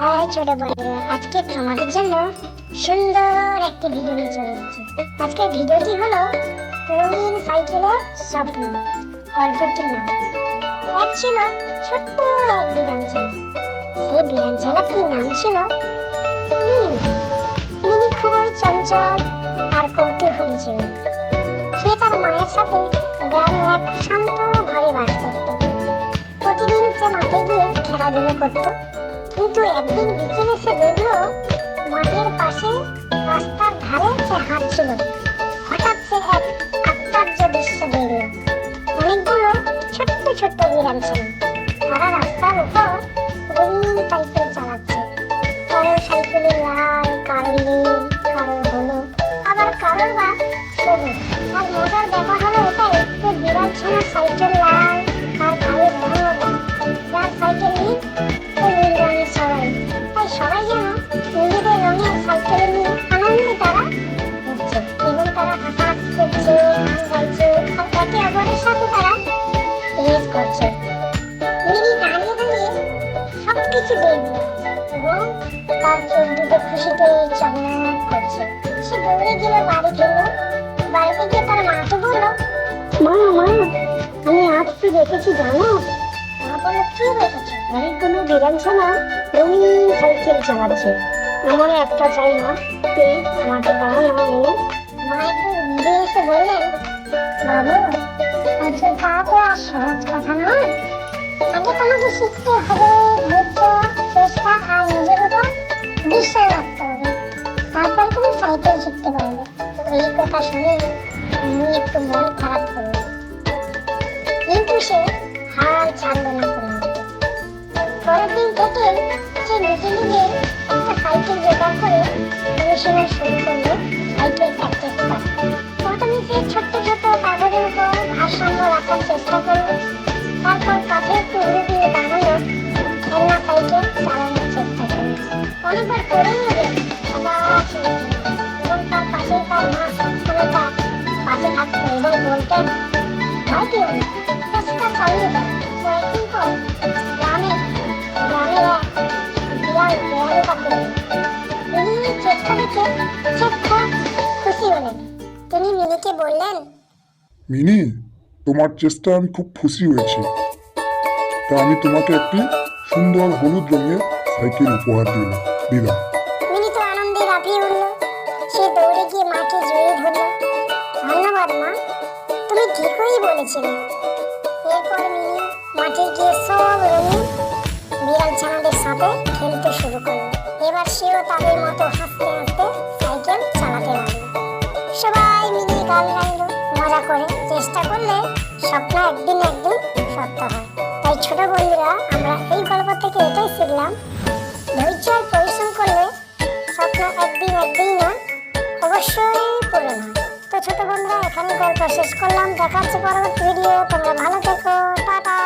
High ছোট বন্ধুরা, আজকে তোমাদের জন্য সুন্দর একটি ভিডিও নিয়ে চলে এসেছি। আজকের ভিডিওটি হলো রঙিন সাইকেলের স্বপ্ন। গল্পটির নাম এক ছিল ছোট্ট এক বিড়ালছানা। সেই বিড়ালছানাটির নাম ছিল মিনি। মিনি খুবই চঞ্চল আর কৌতূহলী ছিল। সে তার মায়ের সাথে গ্রামে এক শান্ত ঘরে বাস করত। প্রতিদিন সে মাঠে গিয়ে খেলাধুলো করত। কিন্তু একদিন বিকেলে সে দেখলো মাঠের পাশে রাস্তার ধারে সে হাঁটছিল। হঠাৎ সে এক আশ্চর্য দৃশ্য দেখলো। অনেকগুলো ছোট্ট ছোট্ট বিড়াল ছিল। তারা রাস্তার উপর রঙিন সাইকেল চালাচ্ছে। কারো সাইকেলে লাল, কারো নীল, কারো হলুদ, আবার কারোর বা সবুজ। আর মজার ব্যাপার হলো এটাই যে বিড়াল ছানা সাইকেল লাল আর গায়ের রঙও লাল। যার সাইকেল নীল নীল রঙের সবাই। তাই সবাই যেন নিজেদের রঙের সাইকেলে নিয়ে আনন্দে তারা ঘুরছে এবং তারা হাসাহাসি করছে, গান গাইছে আর একে অপরের সাথে তারা রেস করছে। মিনি দাঁড়িয়ে দাঁড়িয়ে সবকিছু দেখলো এবং তার চোখ দুটো খুশিতে চকমক করছে। সে দৌড়ে গেলে বাড়ি ফিরলো। বাড়িতে গিয়ে তার মাকে বললো, মা মা, আমি আজ কি দেখেছি জানো? মা বললো, কি দেখেছো? অনেকগুলো বিড়াল ছানা রঙিন সাইকেল চালাচ্ছে। আমার একটা চাই না, প্লিজ আমাকে দাও না এনে। মা একটু নিজে এসে বললেন, বাবু, সাইকেল চালাতে আর সহজ কথা নয়। আগে তোমাকে শিখতে হবে ধৈর্য, চেষ্টা আর নিজের উপর বিশ্বাস রাখতে হবে। তারপর তুমি সাইকেল শিখতে পারবে। এই কথা শুনে আমি একটু মন খারাপ করলো, কিন্তু সে হাল ছাড়লো না কোনো মতে। পরের দিন থেকে সে নিজে নিজে একটা সাইকেল জোগাড় করে অনুশীলন শুরু করলো সাইকেল প্র্যাকটিস করা। প্রথমে সে ছোট্ট ছোট্ট কাগজের উপর ভারসাম্য রাখার চেষ্টা করলো। তারপর কাঠে একটু উড়ে দিয়ে বানানো খেলনা সাইকেল চালানোর চেষ্টা করলো। অনেকবার পড়েও গেল, আবার শিখল এবং তার পাশে তার মা সবসময় তার পাশে থাকতো এবং বলতেন, ভয় পেও না, চেষ্টা চালিয়ে যাও। কয়েকদিন পর গ্রামের এক বিড়াল বেড়ালে তাকে মিনির চেষ্টা দেখে সে খুব খুশি হলেন। তিনি মিনিকে বললেন, মিনি, তোমার চেষ্টা আমি খুব খুশি হয়েছি। তা আমি তোমাকে একটি সুন্দর হলুদ রঙের সাইকেল উপহার দিলাম। মিনি তো আনন্দে লাফিয়ে উঠল। সে দৌড়ে গিয়ে মাকে জড়িয়ে ধরল। ধন্যবাদ মা, তুমি ঠিকই বলেছিলে। এরপর মিনি মাঠে গিয়ে সব রঙিন বিড়াল ছানাদের সাথে খেলতে শুরু করলো। এবার সেও তাদের মতো হাসতে হাসতে সাইকেল চালাতে লাগলো। সবাই মিলে গান গাইলো, মজা করে। চেষ্টা করলে স্বপ্ন একদিন একদিন সত্য হয়। তাই ছোট বন্ধুরা, আমরা এই গল্প থেকে এটাই শিখলাম, ধৈর্য আর পরিশ্রম করলে স্বপ্ন একদিন না অবশ্যই পূরণ হয়। তো ছোট বন্ধুরা, এখানে গল্প শেষ করলাম। দেখা হচ্ছে পরবর্তী ভিডিও। তোমরা ভালো থেকো, টাটা।